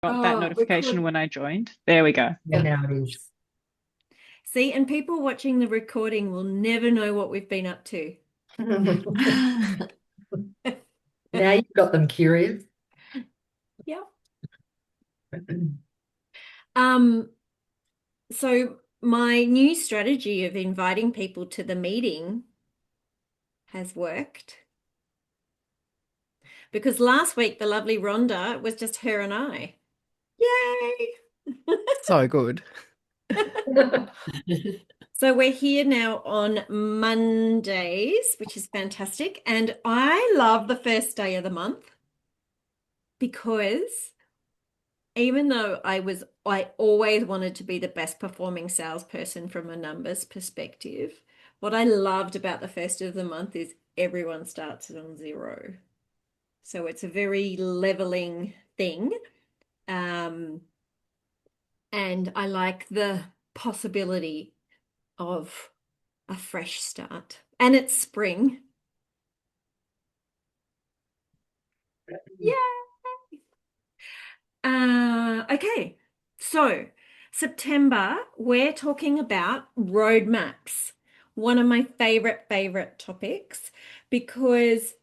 got that notification when I joined. There we go. Yeah, now it is. See, and people watching the recording will never know what we've been up to. Now you've got them curious. Yeah. Um, so my new strategy of inviting people to the meeting has worked because last week the lovely Rhonda was just her and I. Yay! So good. So we're here now on Mondays, which is fantastic. And I love the first day of the month because even though I always wanted to be the best performing salesperson from a numbers perspective, what I loved about the first of the month is everyone starts on zero. So it's a very leveling thing. Um, and I like the possibility of a fresh start. And it's spring. Yeah. Okay. So September, we're talking about roadmaps. One of my favorite topics because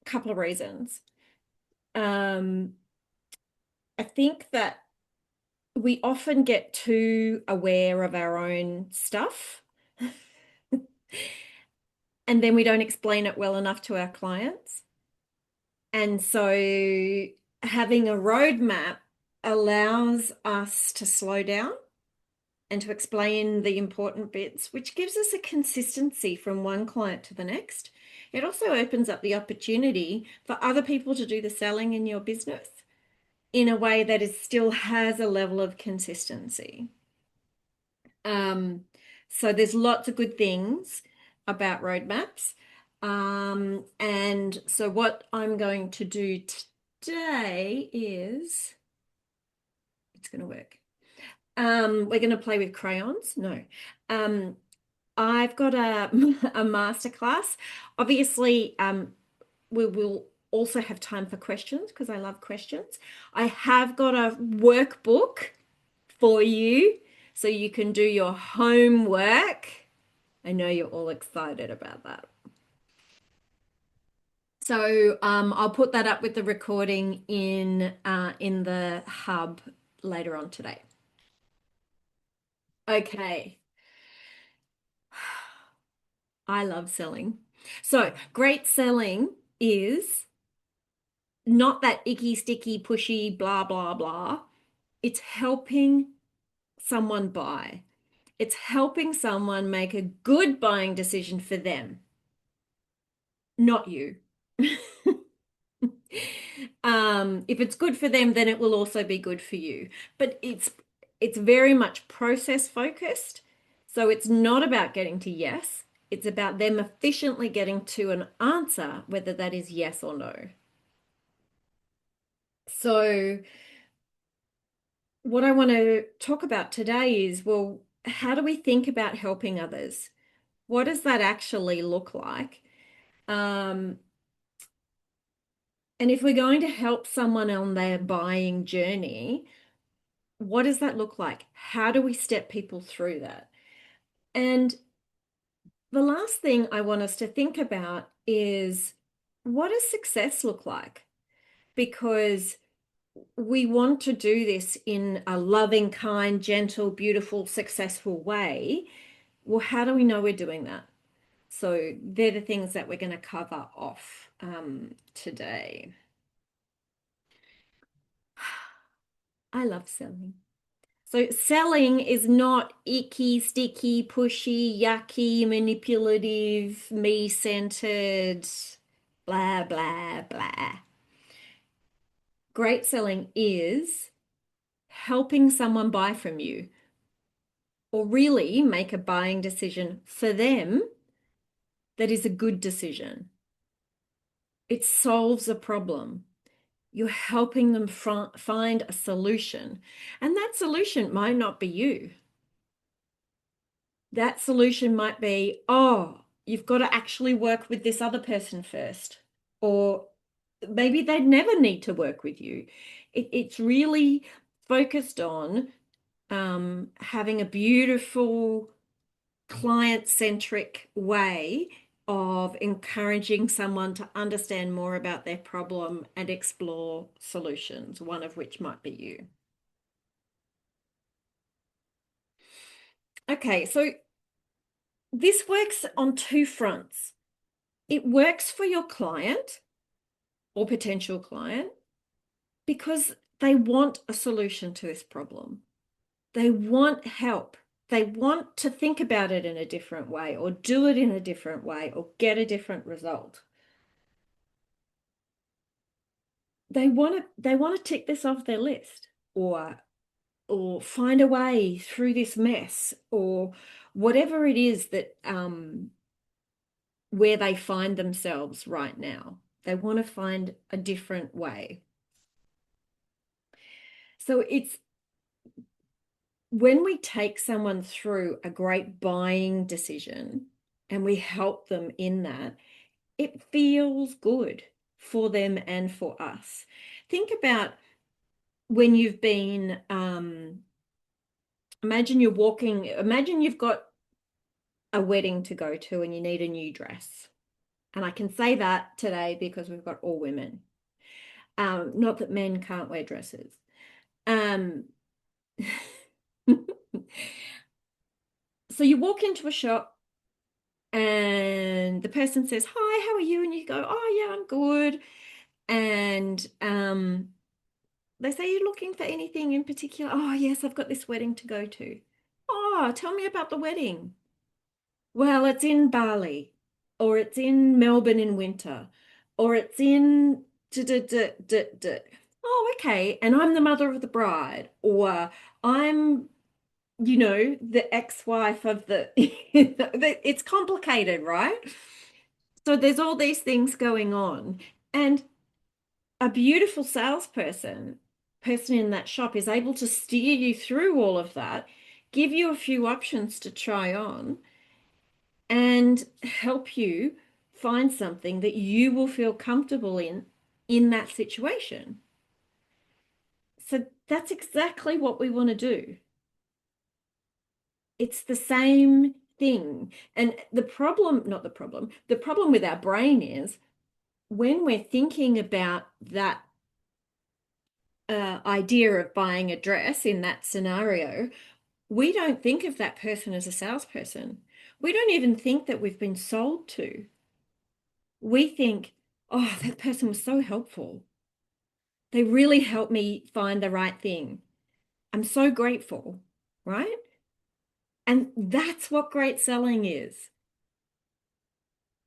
a couple of reasons. Um, I think that we often get too aware of our own stuff and then we don't explain it well enough to our clients. And so having a roadmap allows us to slow down and to explain the important bits, which gives us a consistency from one client to the next. It also opens up the opportunity for other people to do the selling in your business in a way that it still has a level of consistency. Um, so there's lots of good things about roadmaps. And so what I'm going to do today is, it's going to work. We're going to play with crayons. No. I've got a masterclass. Obviously, we will also have time for questions because I love questions. I have got a workbook for you so you can do your homework. I know you're all excited about that. So I'll put that up with the recording in the hub later on today. Okay. I love selling. So great selling is not that icky, sticky, pushy, blah, blah, blah. It's helping someone buy. It's helping someone make a good buying decision for them, not you. If it's good for them, then it will also be good for you. But it's very much process focused. So it's not about getting to yes. It's about them efficiently getting to an answer, whether that is yes or no. So what I want to talk about today is, well, how do we think about helping others? What does that actually look like? And if we're going to help someone on their buying journey, what does that look like? How do we step people through that? And the last thing I want us to think about is, what does success look like? Because we want to do this in a loving, kind, gentle, beautiful, successful way. Well, how do we know we're doing that? So they're the things that we're going to cover off today. I love selling. So selling is not icky, sticky, pushy, yucky, manipulative, me-centered, blah, blah, blah. Great selling is helping someone buy from you or really make a buying decision for them that is a good decision. It solves a problem. You're helping them find a solution, and that solution might not be you. That solution might be, oh, you've got to actually work with this other person first. Or maybe they'd never need to work with you. It's really focused on having a beautiful client-centric way of encouraging someone to understand more about their problem and explore solutions, one of which might be you. Okay, so this works on two fronts. It works for your client or potential client because they want a solution to this problem. They want help. They want to think about it in a different way or do it in a different way or get a different result. They want to tick this off their list or find a way through this mess or whatever it is that where they find themselves right now. They want to find a different way. So it's when we take someone through a great buying decision and we help them in that, it feels good for them and for us. Think about when you've been, imagine you've got a wedding to go to and you need a new dress. And I can say that today because we've got all women. Not that men can't wear dresses. So you walk into a shop and the person says, "Hi, how are you?" And you go, "Oh, yeah, I'm good." And they say, "You're looking for anything in particular?" "Oh, yes, I've got this wedding to go to." "Oh, tell me about the wedding." "Well, it's in Bali, or it's in Melbourne in winter, or it's in "Oh, okay. And I'm the mother of the bride, or I'm the ex-wife of the, it's complicated, right? So there's all these things going on. And a beautiful salesperson, person in that shop is able to steer you through all of that, give you a few options to try on, and help you find something that you will feel comfortable in that situation. So that's exactly what we want to do. It's the same thing. And the problem with our brain is when we're thinking about that idea of buying a dress in that scenario, we don't think of that person as a salesperson. We don't even think that we've been sold to. We think, "Oh, that person was so helpful. They really helped me find the right thing. I'm so grateful," right? And that's what great selling is.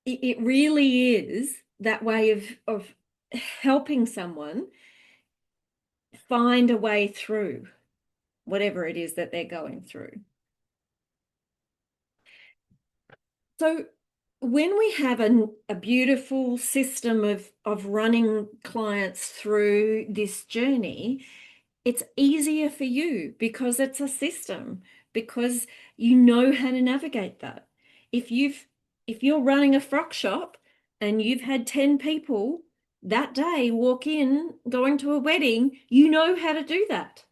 It really is that way of helping someone find a way through whatever it is that they're going through. So when we have a beautiful system of running clients through this journey, it's easier for you because it's a system, because you know how to navigate that. If you're running a frock shop and you've had 10 people that day walk in going to a wedding, you know how to do that.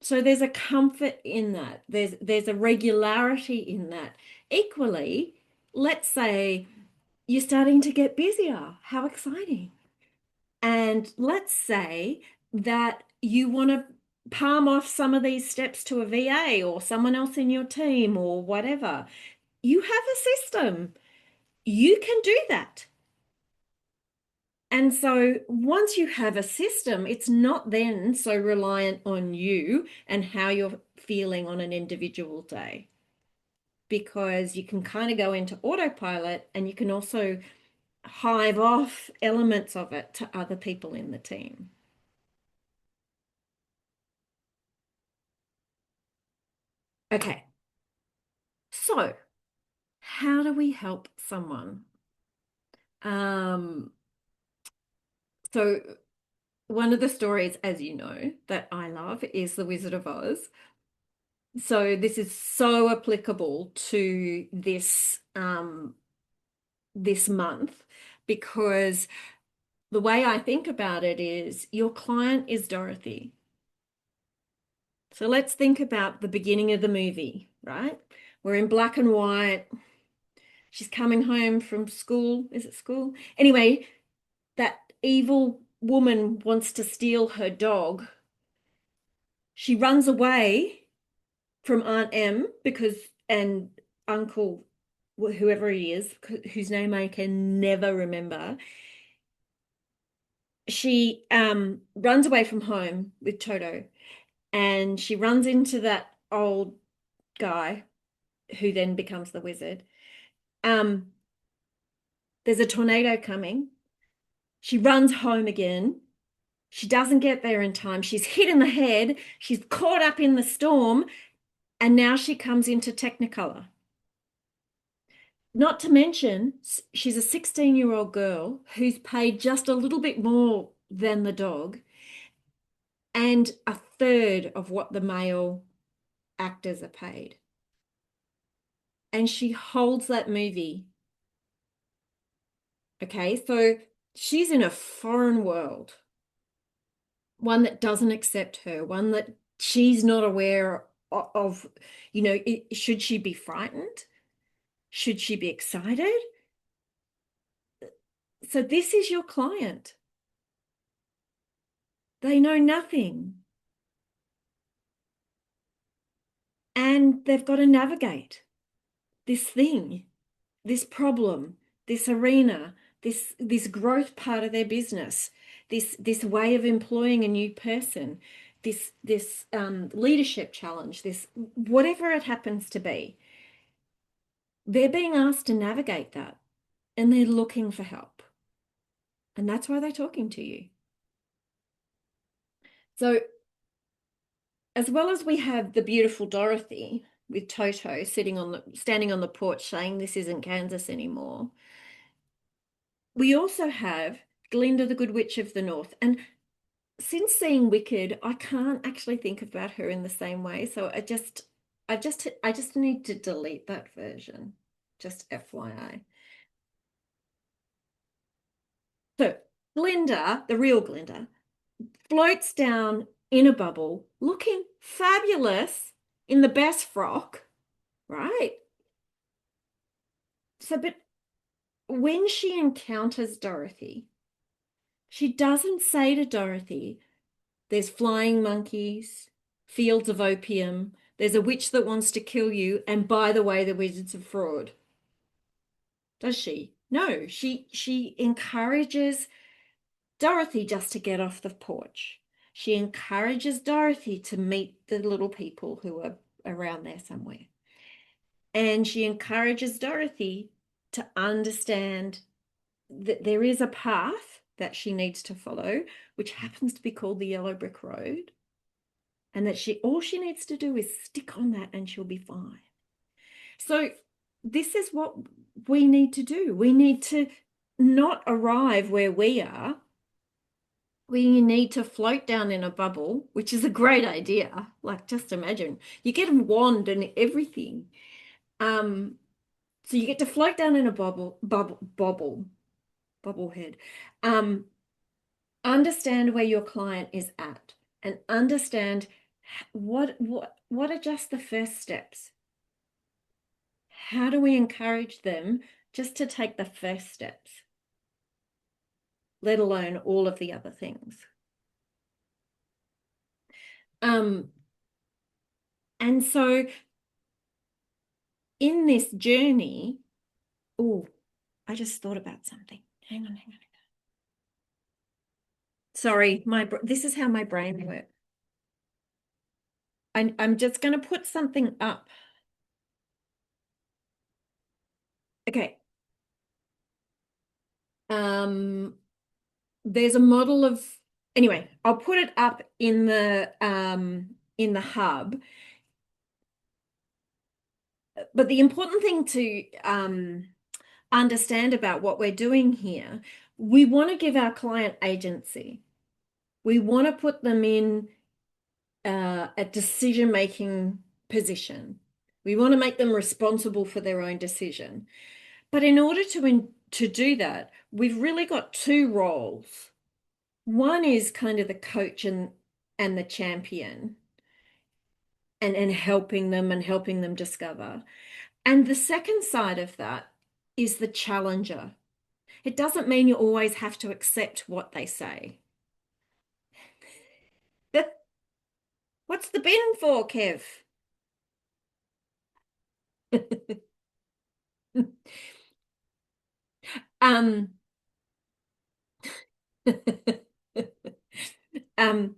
So there's a comfort in that. There's a regularity in that. Equally, let's say you're starting to get busier. How exciting. And let's say that you want to palm off some of these steps to a VA or someone else in your team or whatever. You have a system. You can do that. And so once you have a system, it's not then so reliant on you and how you're feeling on an individual day, because you can kind of go into autopilot and you can also hive off elements of it to other people in the team. Okay, so how do we help someone? So one of the stories, as you know, that I love is The Wizard of Oz. So this is so applicable to this this month because the way I think about it is your client is Dorothy. So let's think about the beginning of the movie, right? We're in black and white. She's coming home from school. Is it school? Anyway, that evil woman wants to steal her dog. She runs away from Aunt Em and Uncle, whoever he is, whose name I can never remember. She runs away from home with Toto, and she runs into that old guy who then becomes the wizard. There's a tornado coming. She runs home again. She doesn't get there in time. She's hit in the head. She's caught up in the storm. And now she comes into Technicolor. Not to mention, she's a 16-year-old girl who's paid just a little bit more than the dog and a third of what the male actors are paid. And she holds that movie. Okay, so she's in a foreign world, one that doesn't accept her, one that she's not aware of, should she be frightened? Should she be excited? So this is your client. They know nothing. And they've got to navigate this thing, this problem, this arena, this growth part of their business, this way of employing a new person, this leadership challenge, this whatever it happens to be. They're being asked to navigate that, and they're looking for help. And that's why they're talking to you. So as well as we have the beautiful Dorothy with Toto standing on the porch saying this isn't Kansas anymore, we also have Glinda the Good Witch of the North. And since seeing Wicked, I can't actually think about her in the same way. So I just need to delete that version, just FYI. So Glinda, the real Glinda, floats down in a bubble, looking fabulous in the best frock, right? So, but when she encounters Dorothy, she doesn't say to Dorothy, there's flying monkeys, fields of opium, there's a witch that wants to kill you, and by the way, the wizard's a fraud. Does she? No, she encourages Dorothy just to get off the porch. She encourages Dorothy to meet the little people who are around there somewhere. And she encourages Dorothy to understand that there is a path that she needs to follow, which happens to be called the Yellow Brick Road. And that all she needs to do is stick on that and she'll be fine. So this is what we need to do. We need to not arrive where we are. We need to float down in a bubble, which is a great idea. Like, just imagine, you get a wand and everything. So you get to float down in a bobblehead. Understand where your client is at and understand what are just the first steps. How do we encourage them just to take the first steps, let alone all of the other things? And so in this journey, I just thought about something. Hang on. Sorry, this is how my brain works. I'm just going to put something up. Okay. There's a model of, anyway, I'll put it up in the hub. But the important thing to understand about what we're doing here, we want to give our client agency. We want to put them in a decision-making position. We want to make them responsible for their own decision. But in order to to do that, we've really got two roles. One is kind of the coach and the champion and helping them discover. And the second side of that is the challenger. It doesn't mean you always have to accept what they say. What's the bin for, Kev? Um, um,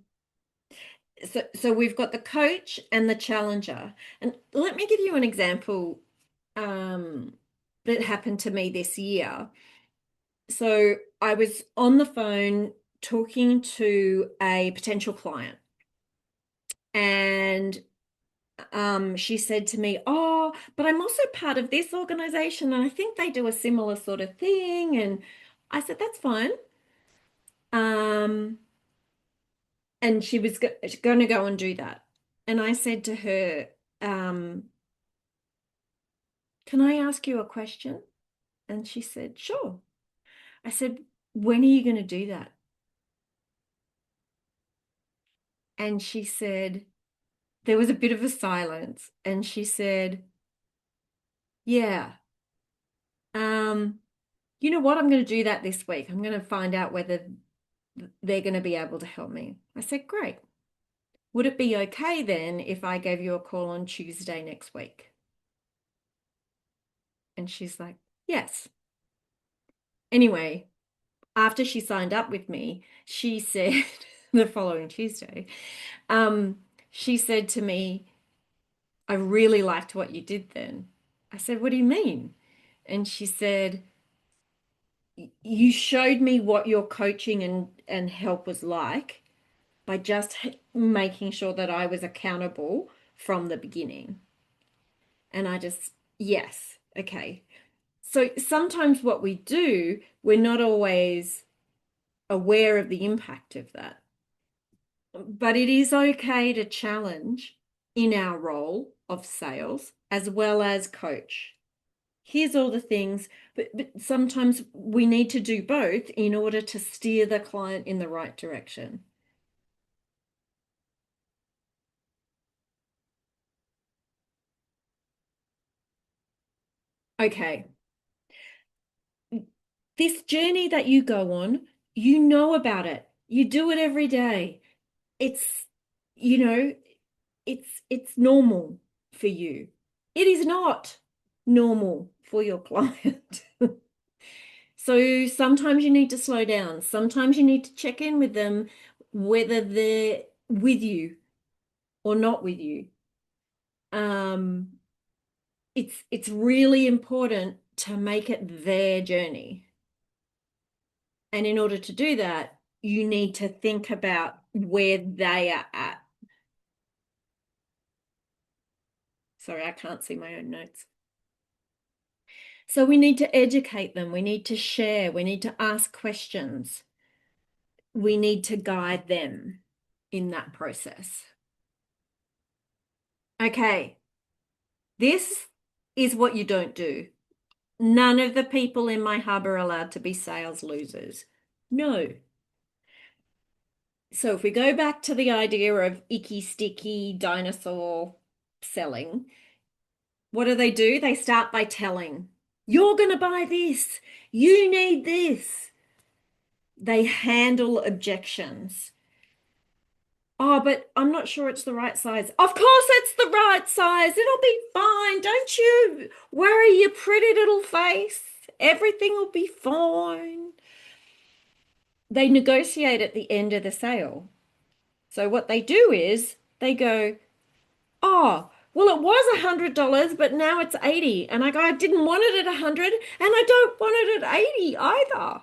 so we've got the coach and the challenger. And let me give you an example that happened to me this year. So I was on the phone talking to a potential client, and she said to me, "Oh, but I'm also part of this organization, and I think they do a similar sort of thing." And I said, "That's fine." Um, and she was going to go and do that. And I said to her, um, "Can I ask you a question?" And she said, "Sure." I said, "When are you going to do that?" And she said, there was a bit of a silence, and she said, "Yeah, um, you know what? I'm going to do that this week. I'm going to find out whether they're going to be able to help me." I said, "Great. Would it be okay then if I gave you a call on Tuesday next week?" And she's like, "Yes." Anyway, after she signed up with me, she said the following Tuesday, she said to me, "I really liked what you did then." I said, "What do you mean?" And she said, "You showed me what your coaching and help was like by just making sure that I was accountable from the beginning." And I just, yes, okay. So sometimes what we do, we're not always aware of the impact of that. But it is okay to challenge in our role of sales as well as coach. Here's all the things, but sometimes we need to do both in order to steer the client in the right direction. Okay, this journey that you go on, you know about it. You do it every day. It's, you know, it's normal for you. It is not normal for your client. So sometimes you need to slow down. Sometimes you need to check in with them, whether they're with you or not with you. Um, it's really important to make it their journey. And in order to do that, you need to think about where they are at. Sorry, I can't see my own notes. So we need to educate them. We need to share. We need to ask questions. We need to guide them in that process. Okay, this is what you don't do. None of the people in my hub are allowed to be sales losers. No. So if we go back to the idea of icky, sticky, dinosaur selling, what do? They start by telling, "You're going to buy this. You need this." They handle objections. "Oh, but I'm not sure it's the right size." Of course it's the right size. It'll be fine. Don't you worry your pretty little face. Everything will be fine. They negotiate at the end of the sale. So what they do is they go, "Oh, well, it was $100, but now it's 80." And I go, "I didn't want it at 100, and I don't want it at 80 either."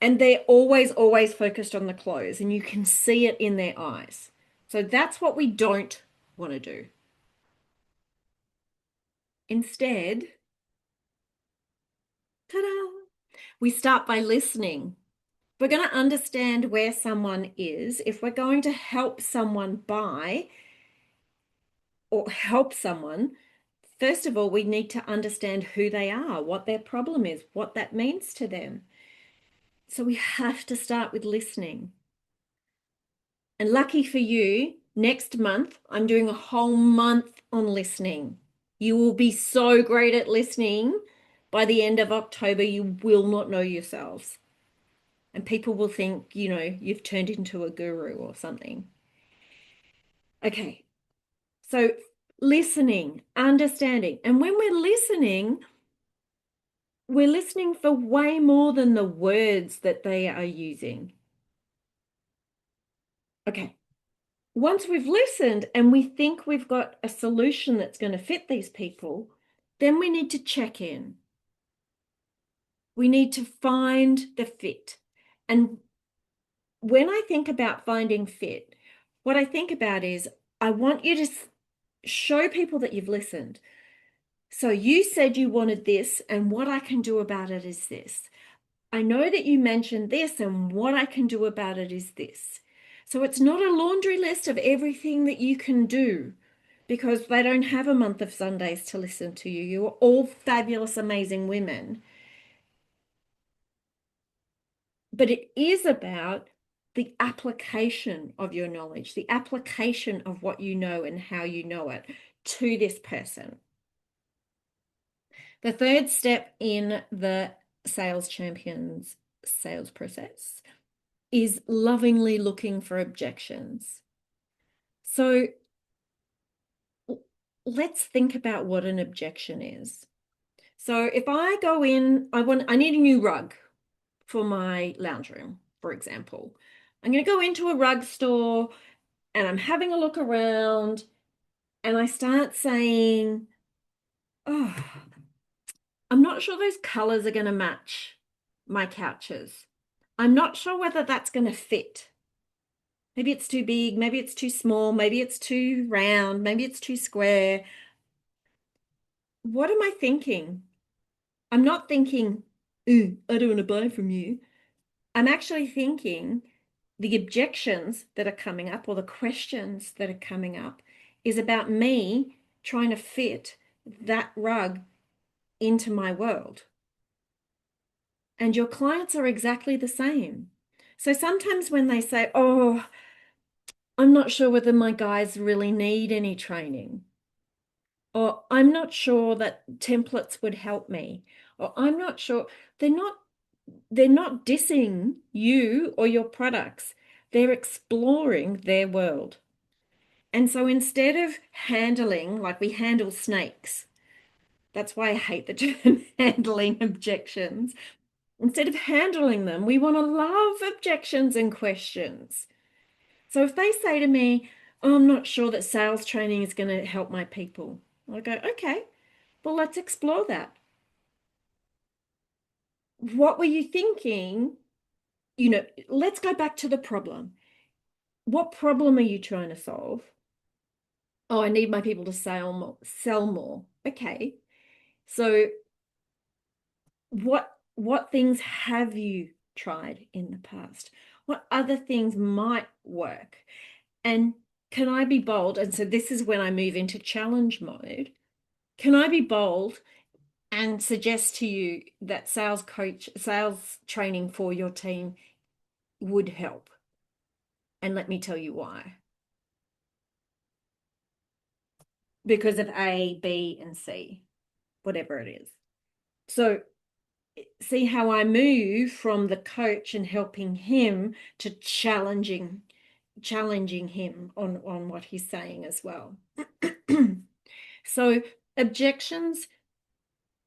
And they're always focused on the close, and you can see it in their eyes. So that's what we don't want to do. Instead, ta-da, we start by listening. We're going to understand where someone is. If we're going to help someone buy or help someone, first of all, we need to understand who they are, what their problem is, what that means to them. So we have to start with listening. And lucky for you, next month, I'm doing a whole month on listening. You will be so great at listening. By the end of October, you will not know yourselves. And people will think, you've turned into a guru or something. Okay. So listening, understanding. And when we're listening for way more than the words that they are using. Okay. Once we've listened and we think we've got a solution that's going to fit these people, then we need to check in. We need to find the fit. And when I think about finding fit, what I think about is I want you to show people that you've listened. So you said you wanted this, and what I can do about it is this. I know that you mentioned this, and what I can do about it is this. So it's not a laundry list of everything that you can do, because they don't have a month of Sundays to listen to you. You are all fabulous, amazing women. But it is about the application of your knowledge, the application of what you know and how you know it to this person. The third step in the sales champions sales process is lovingly looking for objections. So let's think about what an objection is. So if I go in, I need a new rug for my lounge room, for example. I'm going to go into a rug store and I'm having a look around and I start saying, oh, I'm not sure those colors are going to match my couches. I'm not sure whether that's going to fit. Maybe it's too big, maybe it's too small, maybe it's too round, maybe it's too square. What am I thinking? I'm not thinking, ooh, I don't want to buy from you. I'm actually thinking the objections that are coming up or the questions that are coming up is about me trying to fit that rug into my world. And your clients are exactly the same. So sometimes when they say, oh, I'm not sure whether my guys really need any training, or I'm not sure that templates would help me, or I'm not sure, they're not dissing you or your products. They're exploring their world. And so instead of handling like we handle snakes, that's why I hate the term handling objections. Instead of handling them, we want to love objections and questions. So if they say to me, oh, I'm not sure that sales training is going to help my people, I go, okay, well, let's explore that. What were you thinking? Let's go back to the problem. What problem are you trying to solve? Oh, I need my people to sell more. Okay. So what things have you tried in the past? What other things might work? And can I be bold? And so this is when I move into challenge mode. Can I be bold and suggest to you that sales training for your team would help? And let me tell you why. Because of A, B, and C, whatever it is. So see how I move from the coach and helping him to challenging him on what he's saying as well. So objections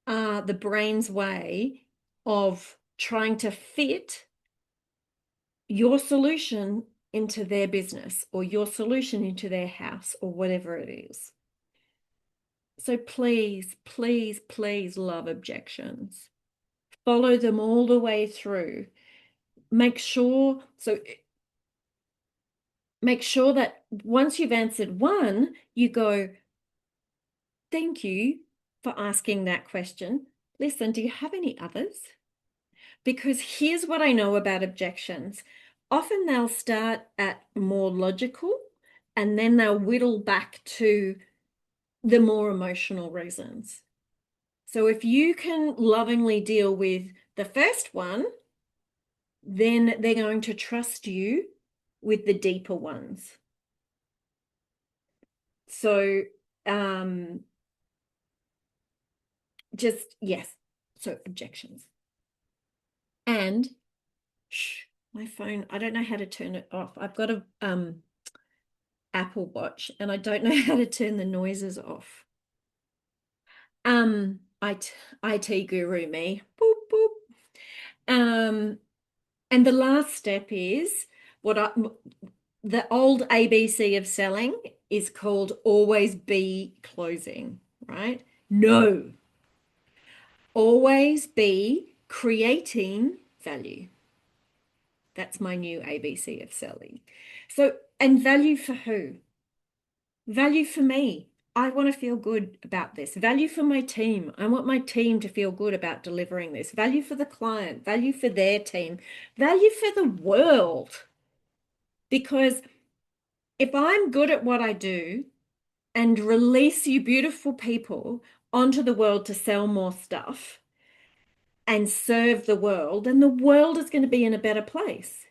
are the brain's way of trying to fit your solution into their business or your solution into their house or whatever it is. So please, please, please love objections. Follow them all the way through. Make sure that once you've answered one, you go, thank you for asking that question. Listen, do you have any others? Because here's what I know about objections. Often they'll start at more logical and then they'll whittle back to the more emotional reasons. So if you can lovingly deal with the first one, then they're going to trust you with the deeper ones. So yes, so objections. And my phone, I don't know how to turn it off. I've got a Apple Watch and I don't know how to turn the noises off. IT guru me. Boop, boop. And the last step is the old ABC of selling is called always be closing, right? No. Always be creating value. That's my new ABC of selling. So, and value for who? Value for me. I want to feel good about this. Value for my team. I want my team to feel good about delivering this. Value for the client. Value for their team. Value for the world. Because if I'm good at what I do and release you beautiful people onto the world to sell more stuff and serve the world, then the world is going to be in a better place.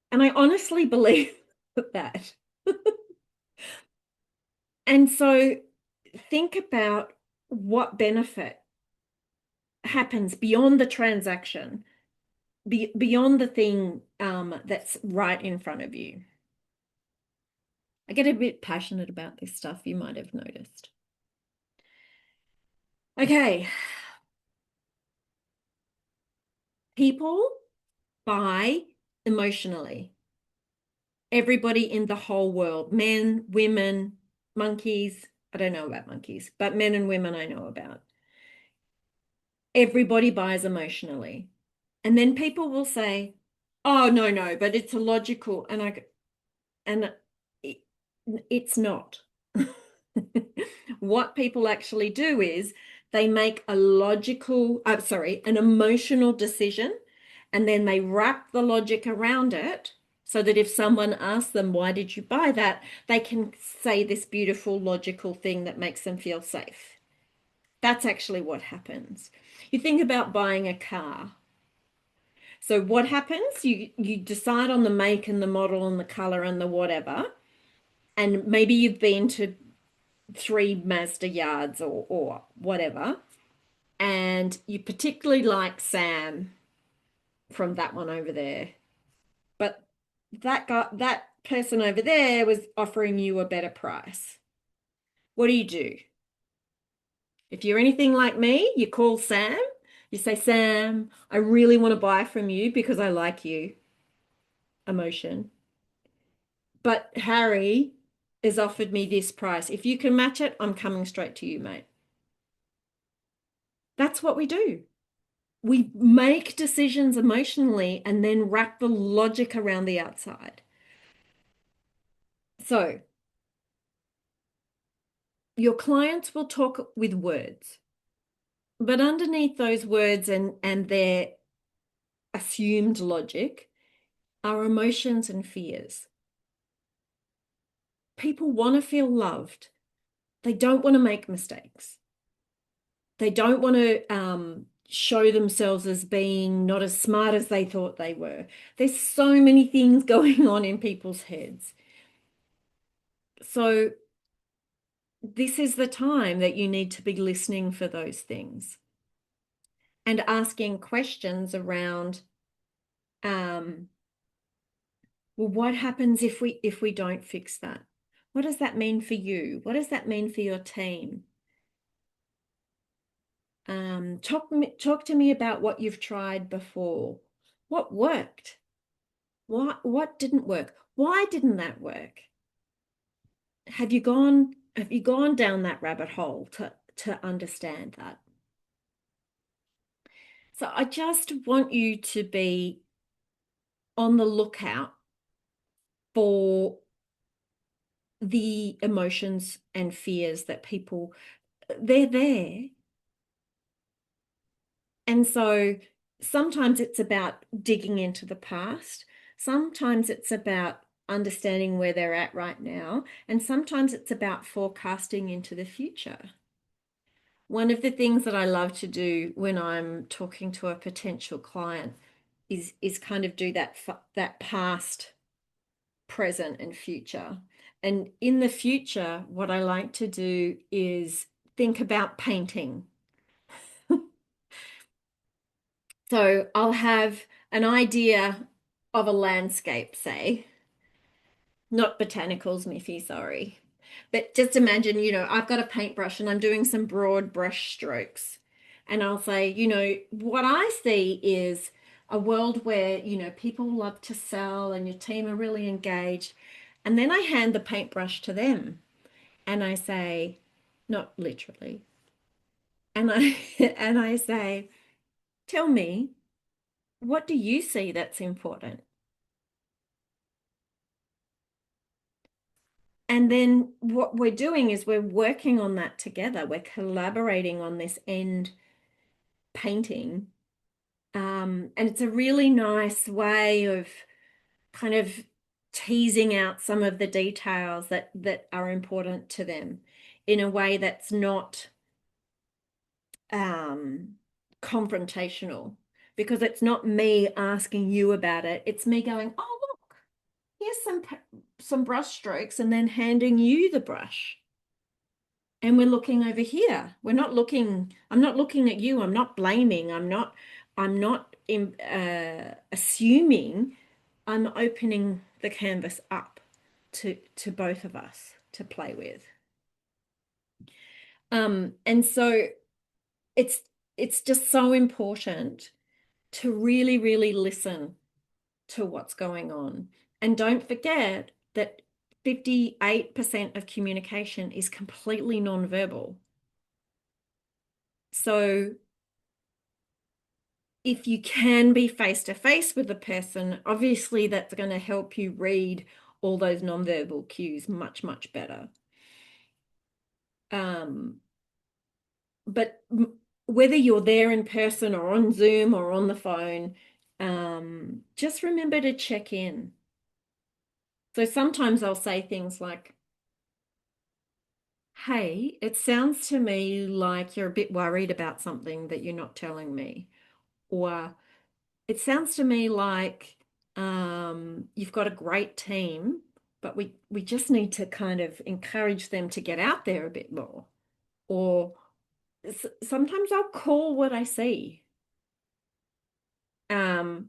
And I honestly believe that. And so think about what benefit happens beyond the transaction, beyond the thing that's right in front of you. I get a bit passionate about this stuff, you might have noticed. Okay. People buy emotionally. Everybody in the whole world, men, women, monkeys. I don't know about monkeys, but men and women I know about. Everybody buys emotionally. And then people will say, oh, no, but it's illogical. And it's not. What people actually do is they make an emotional decision, and then they wrap the logic around it so that if someone asks them, why did you buy that? They can say this beautiful, logical thing that makes them feel safe. That's actually what happens. You think about buying a car. So what happens? You decide on the make and the model and the color and the whatever, and maybe you've been to 3 Mazda yards or whatever, and you particularly like Sam from that one over there, but that person over there was offering you a better price. What do? If you're anything like me, you call Sam, you say, Sam, I really want to buy from you because I like you. Emotion. But Harry has offered me this price. If you can match it, I'm coming straight to you, mate. That's what we do. We make decisions emotionally and then wrap the logic around the outside. So your clients will talk with words, but underneath those words and their assumed logic are emotions and fears. People want to feel loved. They don't want to make mistakes. They don't want to show themselves as being not as smart as they thought they were. There's so many things going on in people's heads. So this is the time that you need to be listening for those things and asking questions around, well, what happens if we don't fix that? What does that mean for you? What does that mean for your team? Talk to me about what you've tried before. What worked? What didn't work? Why didn't that work? Have you gone down that rabbit hole to understand that? So I just want you to be on the lookout for the emotions and fears that they're there. And so sometimes it's about digging into the past. Sometimes it's about understanding where they're at right now. And sometimes it's about forecasting into the future. One of the things that I love to do when I'm talking to a potential client is kind of do that past, present, and future. And in the future, what I like to do is think about painting. So I'll have an idea of a landscape, say, not botanicals, Miffy, sorry. But just imagine, I've got a paintbrush and I'm doing some broad brush strokes. And I'll say, what I see is a world where, people love to sell and your team are really engaged. And then I hand the paintbrush to them and I say, not literally, and I and I say, tell me, what do you see that's important? And then what we're doing is we're working on that together. We're collaborating on this end painting. And it's a really nice way of kind of teasing out some of the details that are important to them in a way that's not confrontational, because it's not me asking you about it. It's me going, oh, look, here's some brush strokes, and then handing you the brush. And we're looking over here. I'm not looking at you. I'm not blaming. I'm not assuming. I'm opening the canvas up to both of us to play with. And so it's just so important to really, really listen to what's going on. And don't forget that 58% of communication is completely nonverbal. So if you can be face to face with the person, obviously that's going to help you read all those nonverbal cues much, much better. But whether you're there in person or on Zoom or on the phone, just remember to check in. So sometimes I'll say things like, hey, it sounds to me like you're a bit worried about something that you're not telling me. Or it sounds to me like you've got a great team, but we just need to kind of encourage them to get out there a bit more. Or sometimes I'll call what I see. And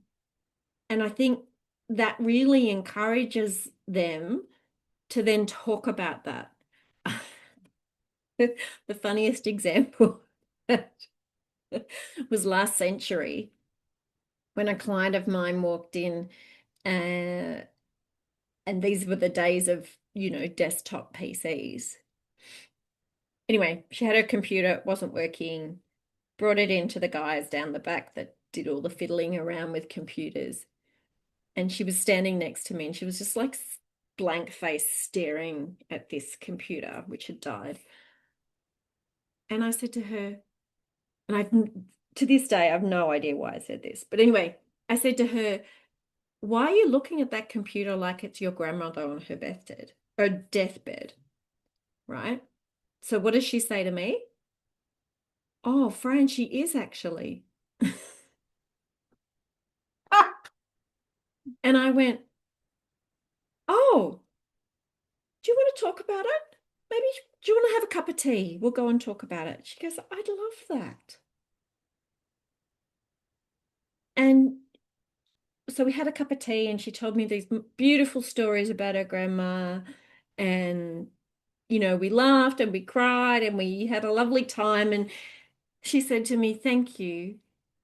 I think that really encourages them to then talk about that. The funniest example was last century when a client of mine walked in, and these were the days of, desktop PCs. Anyway, she had her computer, it wasn't working, brought it into the guys down the back that did all the fiddling around with computers. And she was standing next to me and she was just like blank face staring at this computer, which had died. And I said to her, and I've to this day, I have no idea why I said this. But anyway, I said to her, why are you looking at that computer like it's your grandmother on her deathbed, right? So what does she say to me? Oh, Fran, she is actually. And I went, oh, do you want to talk about it? Maybe, do you want to have a cup of tea? We'll go and talk about it. She goes, I'd love that. And so we had a cup of tea and she told me these beautiful stories about her grandma. And, we laughed and we cried and we had a lovely time. And she said to me, thank you.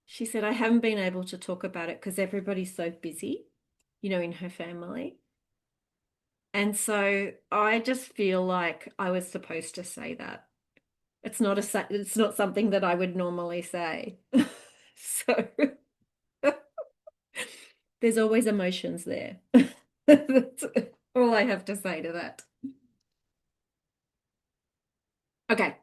She said, I haven't been able to talk about it because everybody's so busy, in her family. And so I just feel like I was supposed to say that. It's not something that I would normally say. So there's always emotions there. That's all I have to say to that. Okay.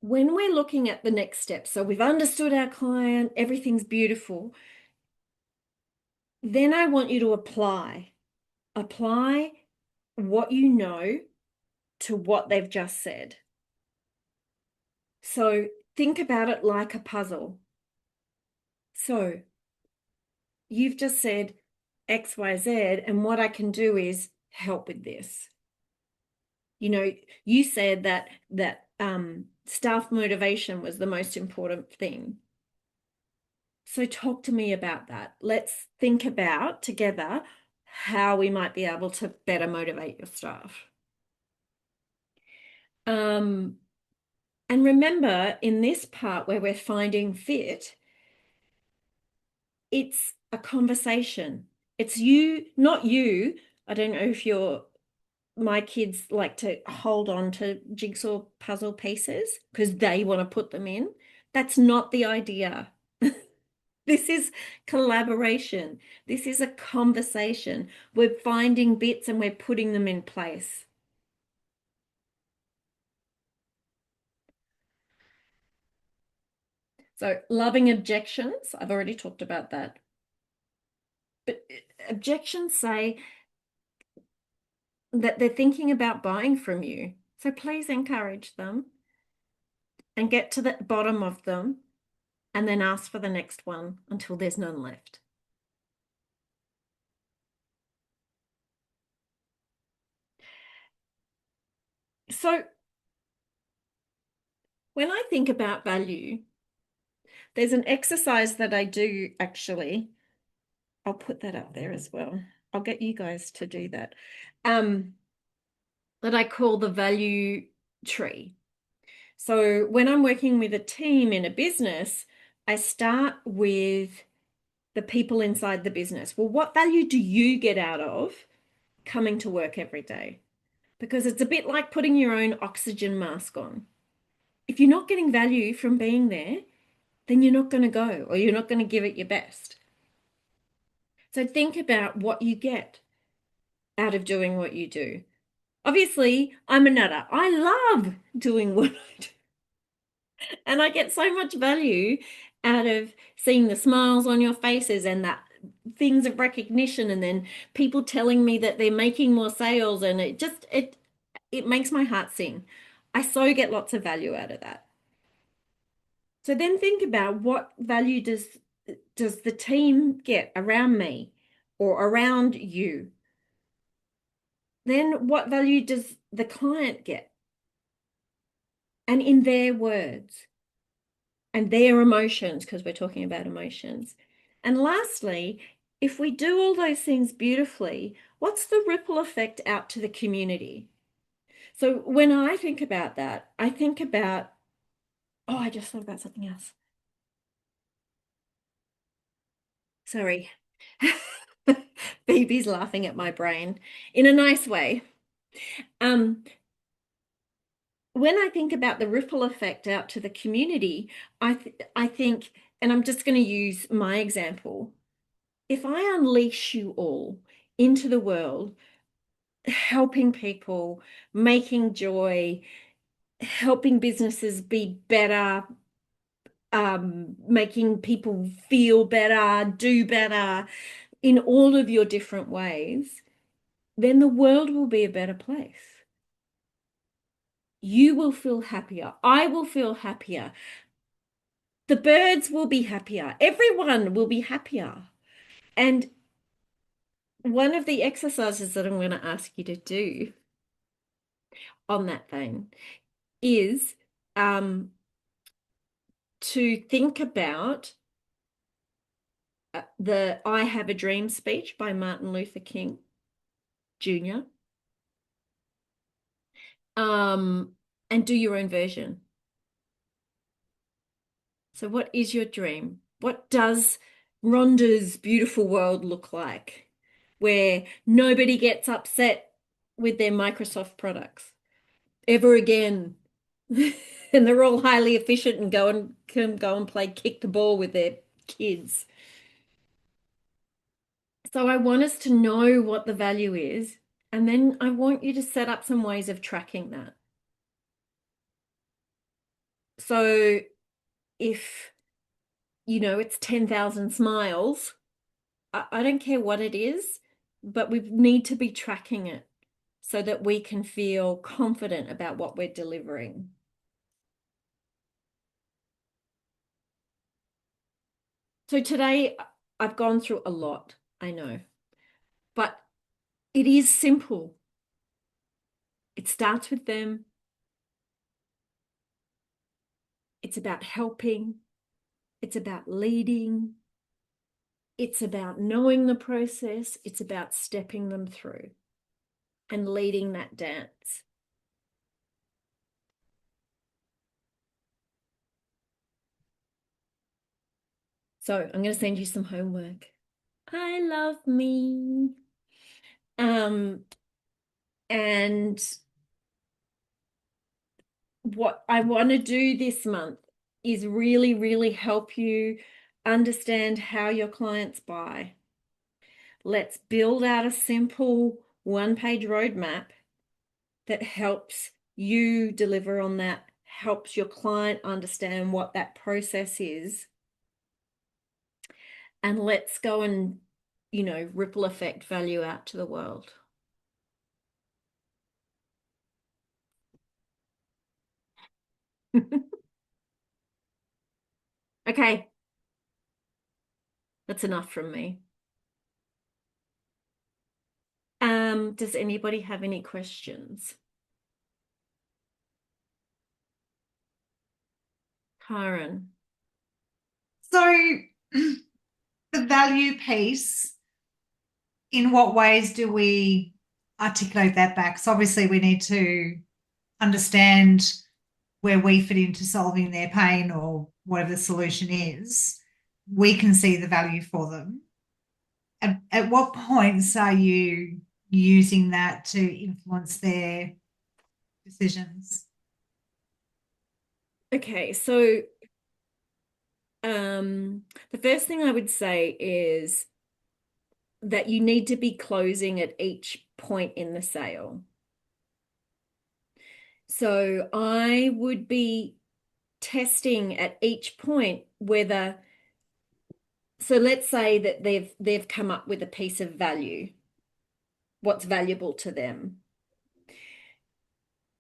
When we're looking at the next step, so we've understood our client, everything's beautiful. Then I want you to apply. Apply what you know to what they've just said. So think about it like a puzzle. So you've just said X, Y, Z, and what I can do is help with this. You know, you said that staff motivation was the most important thing. So talk to me about that. Let's think about together how we might be able to better motivate your staff. And remember, in this part where we're finding fit, it's a conversation. It's you, not you. I don't know if my kids like to hold on to jigsaw puzzle pieces because they want to put them in. That's not the idea. This is collaboration. This is a conversation. We're finding bits and we're putting them in place. So, loving objections, I've already talked about that. But objections say that they're thinking about buying from you. So, please encourage them and get to the bottom of them and then ask for the next one until there's none left. So, when I think about value, there's an exercise that I do actually. I'll put that up there as well. I'll get you guys to do that. That I call the value tree. So when I'm working with a team in a business, I start with the people inside the business. Well, what value do you get out of coming to work every day? Because it's a bit like putting your own oxygen mask on. If you're not getting value from being there, then you're not going to go or you're not going to give it your best. So think about what you get out of doing what you do. Obviously, I'm a nutter. I love doing what I do. And I get so much value out of seeing the smiles on your faces and that things of recognition and then people telling me that they're making more sales and it makes my heart sing. I so get lots of value out of that. So then think about what value does the team get around me or around you? Then what value does the client get? And in their words and their emotions, because we're talking about emotions. And lastly, if we do all those things beautifully, what's the ripple effect out to the community? So when I think about that, I think about, oh, I just thought about something else. Sorry. Baby's laughing at my brain in a nice way. When I think about the ripple effect out to the community, I think, and I'm just going to use my example. If I unleash you all into the world, helping people, making joy, helping businesses be better, making people feel better, do better in all of your different ways, then the world will be a better place. You will feel happier. I will feel happier. The birds will be happier. Everyone will be happier. And one of the exercises that I'm going to ask you to do on that vein is to think about the I Have a Dream speech by Martin Luther King Jr. And do your own version. So what is your dream? What does Rhonda's beautiful world look like? Where nobody gets upset with their Microsoft products ever again. And they're all highly efficient and can go and play kick the ball with their kids. So I want us to know what the value is, and then I want you to set up some ways of tracking that. So if, it's 10,000 smiles, I don't care what it is, but we need to be tracking it so that we can feel confident about what we're delivering. So today I've gone through a lot, I know, but it is simple. It starts with them. It's about helping. It's about leading. It's about knowing the process. It's about stepping them through and leading that dance. So I'm going to send you some homework. I love me. And what I want to do this month is really, really help you understand how your clients buy. Let's build out a simple one-page roadmap that helps you deliver on that, helps your client understand what that process is. And let's go and, ripple effect value out to the world. Okay. That's enough from me. Does anybody have any questions? Karen. So the value piece, in what ways do we articulate that back? So obviously we need to understand where we fit into solving their pain or whatever the solution is. We can see the value for them. At what points are you using that to influence their decisions? Okay, so the first thing I would say is that you need to be closing at each point in the sale. So I would be testing at each point whether, so let's say that they've come up with a piece of value, what's valuable to them.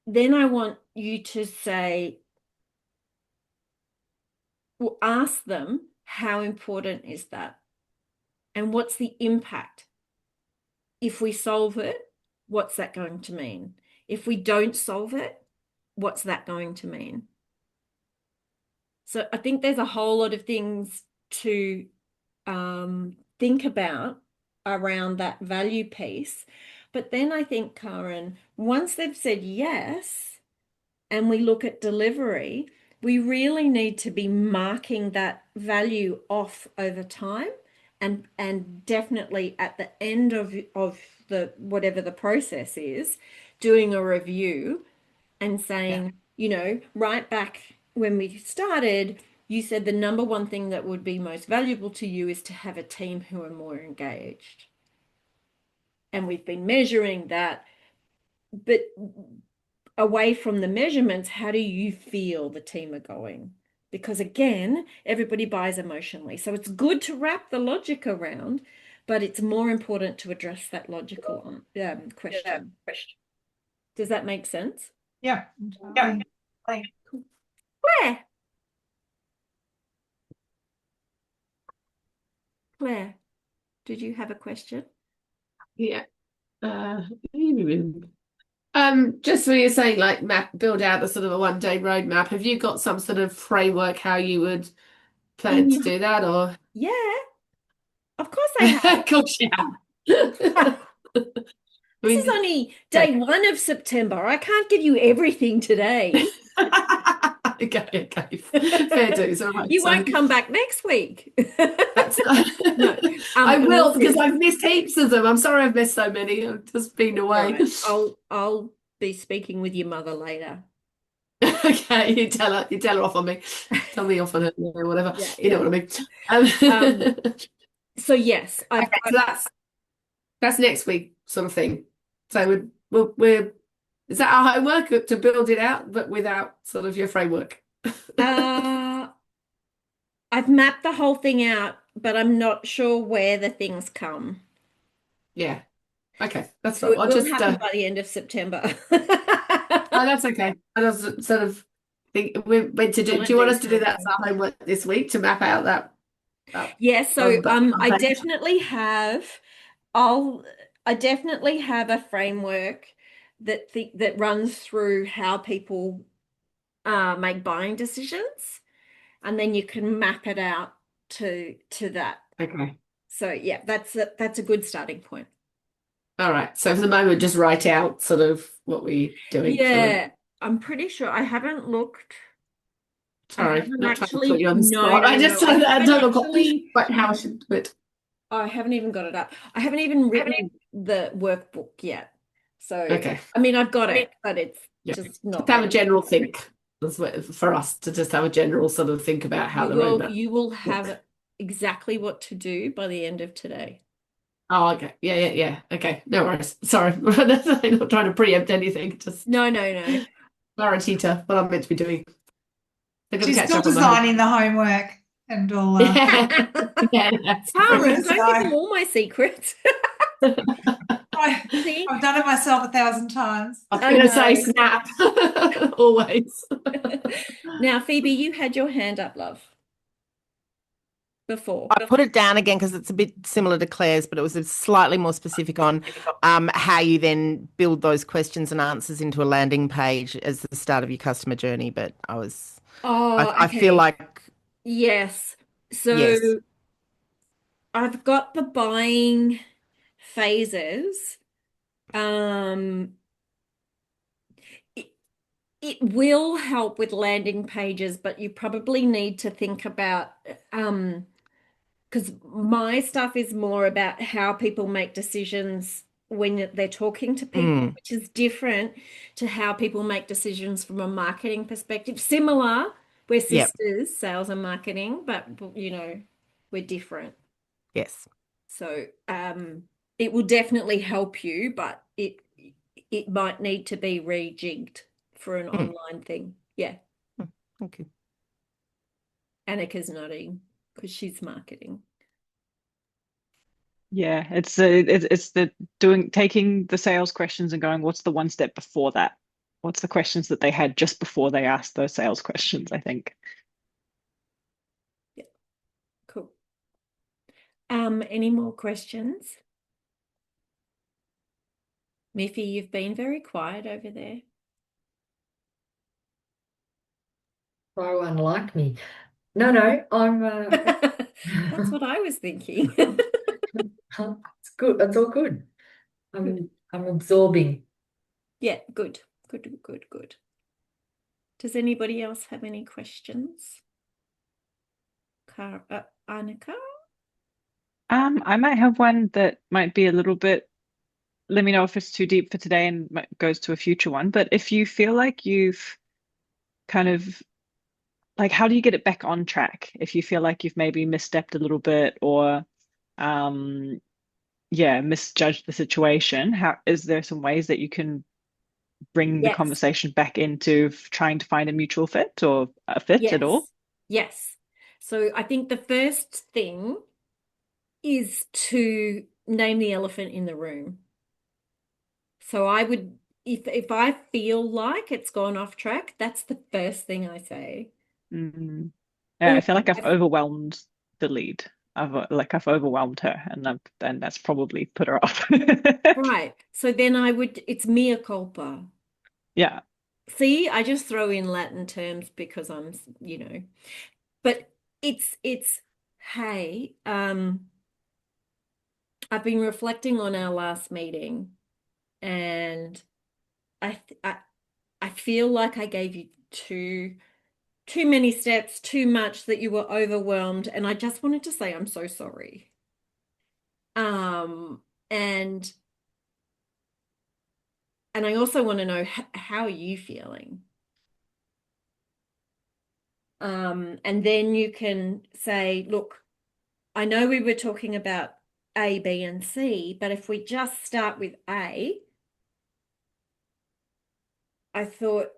Then I want you to say, well, ask them, how important is that? And what's the impact? If we solve it, what's that going to mean? If we don't solve it, what's that going to mean? So I think there's a whole lot of things to think about around that value piece. But then I think, Karen, once they've said yes, and we look at delivery, we really need to be marking that value off over time, and definitely at the end of the whatever the process is, doing a review and saying, right back when we started, you said the number one thing that would be most valuable to you is to have a team who are more engaged. And we've been measuring that, but away from the measurements, how do you feel the team are going? Because again, everybody buys emotionally. So it's good to wrap the logic around, but it's more important to address that logical question. Does that make sense? Yeah. Claire, Claire, did you have a question? Yeah. Just when you're saying like build out the sort of a 1-day roadmap, have you got some sort of framework how you would plan to do that, or? Yeah, of course I have. Of course you have. This is only day 1 of September. I can't give you everything today. Okay, fair dues. All right, You won't come back next week. That's No, I will, because I've missed heaps of them. I'm sorry I've missed so many. I've just been away. Right. I'll be speaking with your mother later. Okay, you tell her off on me. Tell me off on her, or whatever. Yeah, you know what I mean. So yes, so that's next week sort of thing. So we're is that our homework to build it out, but without sort of your framework? I've mapped the whole thing out but I'm not sure where the things come. Yeah. Okay, that's So fine. it I'll will just happen by the end of September. oh, that's okay. I just sort of think we're meant to do. Wanna Do you want do us to do that as something. our homework this week to map out that Yeah, so that I page? definitely have I'll I definitely have a framework that runs through how people make buying decisions, and then you can map it out to that. Okay. So yeah, that's a good starting point. All right. So for the moment, just write out sort of what we're doing for the. Yeah, I'm pretty sure I haven't looked. I Sorry, haven't not trying to put actually. you on the No, spot. no, I just no. I I haven't don't know actually. quite how I should do it. I haven't even got it up. I haven't even written the workbook yet. So, Okay. I mean, I've got it, but it's Yeah. just Just not have a ready. general think. That's what, for us to just have a general sort of think about how the roadmap. You will have exactly what to do by the end of today. Oh, okay. Yeah. Okay. No worries. Sorry. I'm not trying to preempt anything. Just No, no, no. clarity to what I'm meant to be doing. They're going to She's catch still up on the designing the homework and all. Yeah, that's Tara, Brilliant. don't give them all my secrets. See? I've done it myself 1,000 times. I was I going to say know. snap. Always. Now, Phoebe, you had your hand up, love, before. I put it down again because it's a bit similar to Claire's, but it was slightly more specific on how you then build those questions and answers into a landing page as the start of your customer journey. But Oh, I feel okay. like, Yes. So yes, I've got the buying phases. It, it will help with landing pages, but you probably need to think about because my stuff is more about how people make decisions when they're talking to people, which is different to how people make decisions from a marketing perspective. Similar, we're yep, sisters, sales and marketing, but we're different. yes. So it will definitely help you, but it might need to be rejigged for an online thing. Yeah. Thank you. Annika's nodding because she's marketing. Yeah, it's the taking the sales questions and going, what's the one step before that? What's the questions that they had just before they asked those sales questions, I think. Yeah. Cool. Any more questions? Miffy, you've been very quiet over there. No one like me. No, I'm. That's what I was thinking. It's good. It's all good. I'm absorbing. Yeah, good. Good. Does anybody else have any questions? Annika? I might have one that might be a little bit, let me know if it's too deep for today and goes to a future one. But if you feel like you've kind of, like, how do you get it back on track? If you feel like you've maybe misstepped a little bit or, misjudged the situation, how is there some ways that you can bring the Yes. conversation back into trying to find a mutual fit or a fit at all? Yes. So I think the first thing is to name the elephant in the room. So I would, if I feel like it's gone off track, that's the first thing I say. Yeah, I feel like I've overwhelmed the lead. I've overwhelmed her, and that's probably put her off. Right. So then it's mea culpa. Yeah. See, I just throw in Latin terms because I'm, but it's hey, I've been reflecting on our last meeting, and I feel like I gave you too many steps, too much, that you were overwhelmed, and I just wanted to say I'm so sorry. And I also want to know how are you feeling? And then you can say, look, I know we were talking about A, B, and C, but if we just start with A, I've thought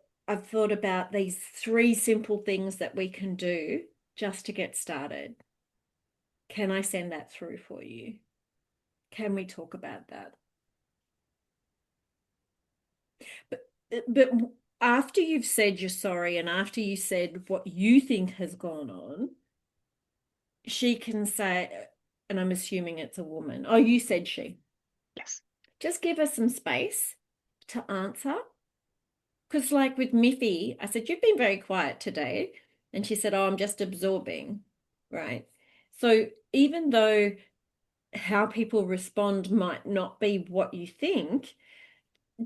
about these 3 simple things that we can do just to get started. Can I send that through for you? Can we talk about that? But after you've said you're sorry and after you said what you think has gone on, she can say, and I'm assuming it's a woman. Oh, you said she. Yes. Just give her some space to answer. Because like with Miffy, I said, you've been very quiet today. And she said, oh, I'm just absorbing, right? So even though how people respond might not be what you think,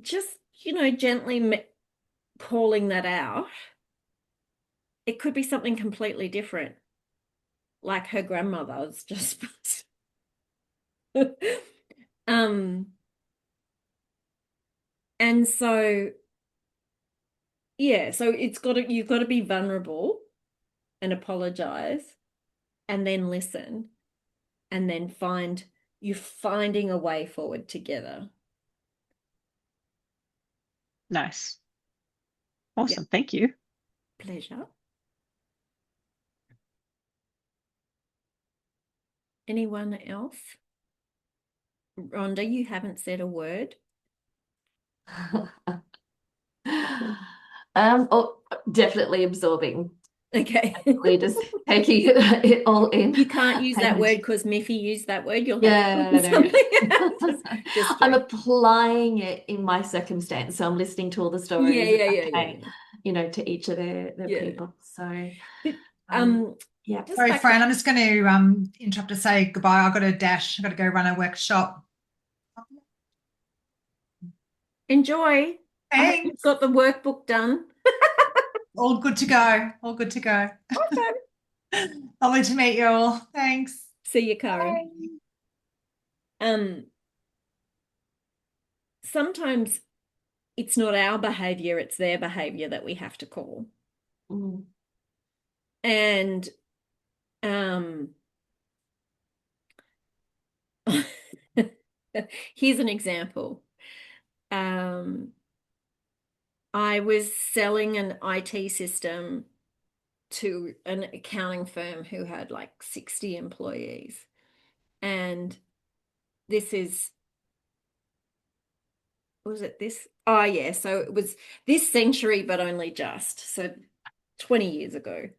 just, gently calling that out. It could be something completely different, like her grandmother's just and so yeah, so you've got to be vulnerable and apologize and then listen and then you're finding a way forward together. Nice. Awesome. Thank you. Pleasure. Anyone else? Rhonda, you haven't said a word. Oh, definitely absorbing. Okay. We're just taking it all in. You can't use that And- word because Miffy used that word. You'll Yeah, have to no. something else. Just I'm joking. applying it in my circumstance. So I'm listening to all the stories and Yeah. applying, to each of their Yeah. people. So But, yeah. just Sorry, back Fran, I'm just going to interrupt to say goodbye. I've got to dash. I've got to go run a workshop. enjoy. I hope Thanks. you've got the workbook done. All good to go. All good to go. Awesome. Lovely to meet you all. Thanks. See you, Karen. Sometimes it's not our behavior, it's their behavior that we have to call. Mm. And here's an example. I was selling an IT system to an accounting firm who had like 60 employees. And was it this? Oh, yeah. So it was this century, but only just. So 20 years ago.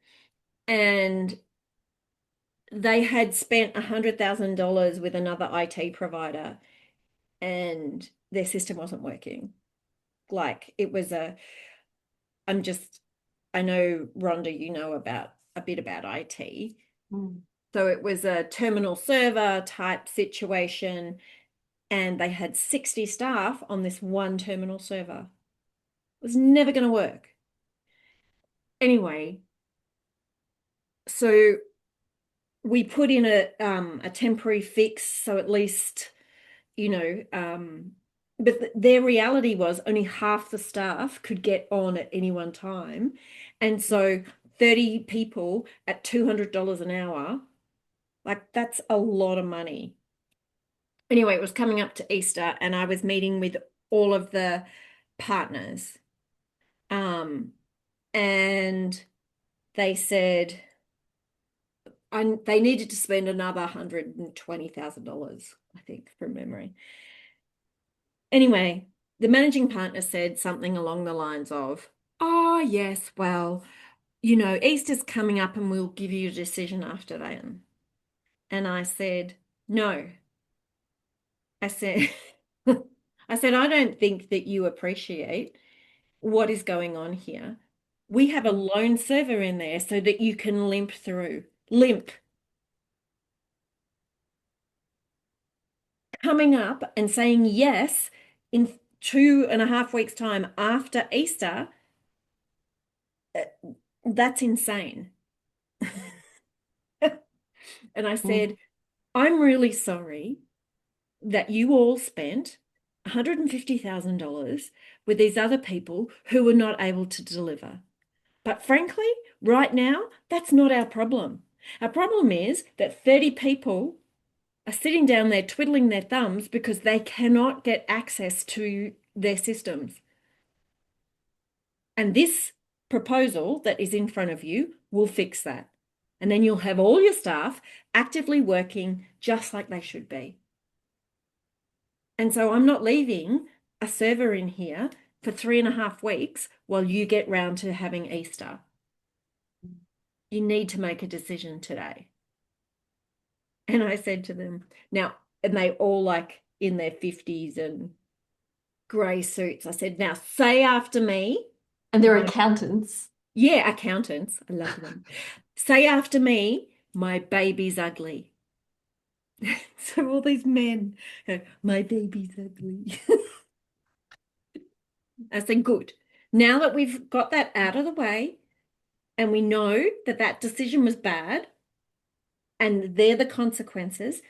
And they had spent $100,000 with another IT provider and their system wasn't working. Like it was I know, Rhonda, you know a bit about IT. Mm. So it was a terminal server type situation, and they had 60 staff on this one terminal server. It was never going to work. Anyway, so we put in a temporary fix, so at least, but their reality was only half the staff could get on at any one time. And so 30 people at $200 an hour, like that's a lot of money. Anyway, it was coming up to Easter and I was meeting with all of the partners. And they said they needed to spend another $120,000, I think, from memory. Anyway, the managing partner said something along the lines of, oh, yes, well, Easter's coming up and we'll give you a decision after that. And I said, no. I said, I don't think that you appreciate what is going on here. We have a lone server in there so that you can limp through. Limp. Coming up and saying yes in 2.5 weeks' time after Easter, that's insane. And I said, I'm really sorry that you all spent $150,000 with these other people who were not able to deliver. But frankly, right now, that's not our problem. Our problem is that 30 people are sitting down there twiddling their thumbs because they cannot get access to their systems. And this proposal that is in front of you will fix that. And then you'll have all your staff actively working just like they should be. And so I'm not leaving a server in here for 3.5 weeks while you get round to having Easter. You need to make a decision today. And I said to them, now, and they all like in their 50s and grey suits. I said, now say after me. And they're accountants. Yeah, accountants. I love them. Say after me, my baby's ugly. So all these men go, my baby's ugly. I said, good. Now that we've got that out of the way and we know that that decision was bad and they're the consequences,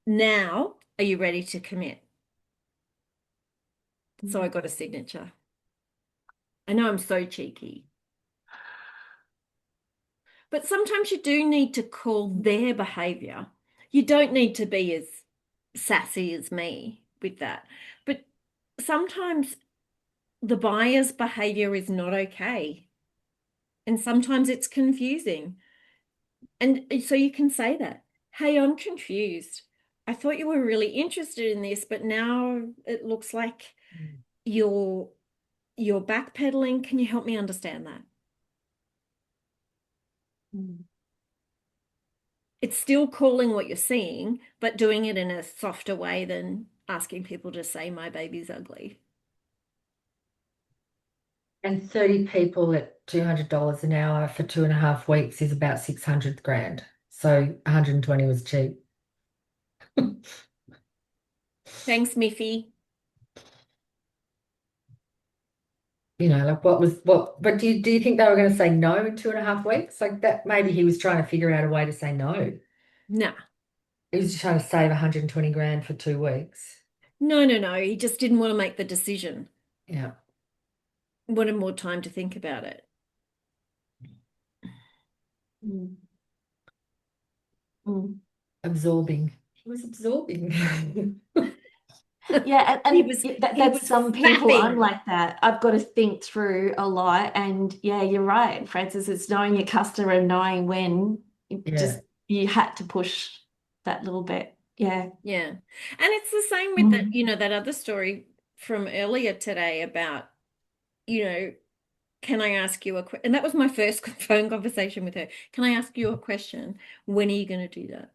now are you ready to commit? So I got a signature. I know I'm so cheeky. But sometimes you do need to call their behavior. You don't need to be as sassy as me with that. But sometimes the buyer's behavior is not okay. And sometimes it's confusing. And so you can say that, hey, I'm confused. I thought you were really interested in this, but now it looks like you're backpedaling. Can you help me understand that? It's still calling what you're seeing, but doing it in a softer way than asking people to say my baby's ugly. And 30 people at $200 an hour for 2.5 weeks is about 600 grand. So 120 was cheap. Thanks, Miffy. You know, like but do you think they were going to say no in 2.5 weeks? Like that, maybe he was trying to figure out a way to say no. No. He was just trying to save 120 grand for 2 weeks. No. He just didn't want to make the decision. Yeah. Wanted more time to think about it. Absorbing. He was absorbing. Yeah, and He was that's some people. I'm fapping. like that. I've got to think through a lot, and yeah, you're right, Francis. It's knowing your customer and knowing when Yeah. you had to push that little bit. Yeah. Yeah. And it's the same with that, that other story from earlier today about, can I ask you a question? And that was my first phone conversation with her. Can I ask you a question? When are you going to do that?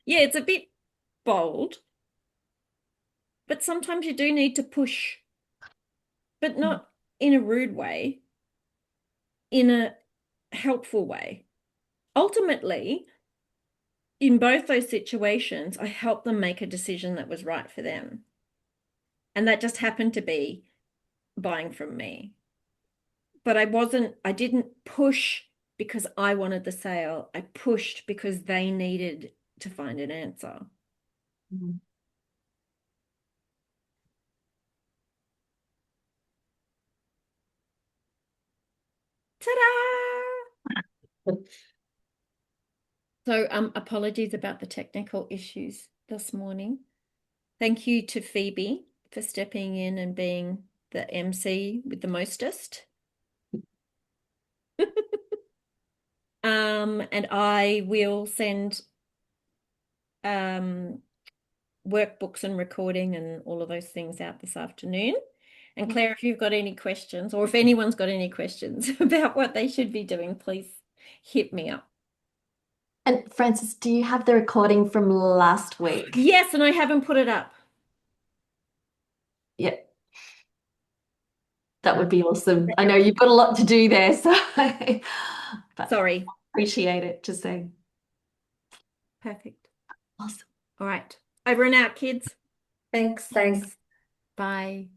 Yeah, it's a bit bold, but sometimes you do need to push, but not in a rude way, in a helpful way. Ultimately, in both those situations, I helped them make a decision that was right for them. And that just happened to be buying from me. But I didn't push because I wanted the sale. I pushed because they needed to find an answer. Ta-da! So apologies about the technical issues this morning. Thank you to Phoebe for stepping in and being the MC with the mostest. And I will send workbooks and recording and all of those things out this afternoon. And Claire, if you've got any questions, or if anyone's got any questions about what they should be doing, please hit me up. And Francis, do you have the recording from last week? Yes, and I haven't put it up. Yeah. That would be awesome. I know you've got a lot to do there, so but Sorry. appreciate it. Just saying. Perfect. Awesome. All right. Over and out, kids. Thanks. Bye. Bye.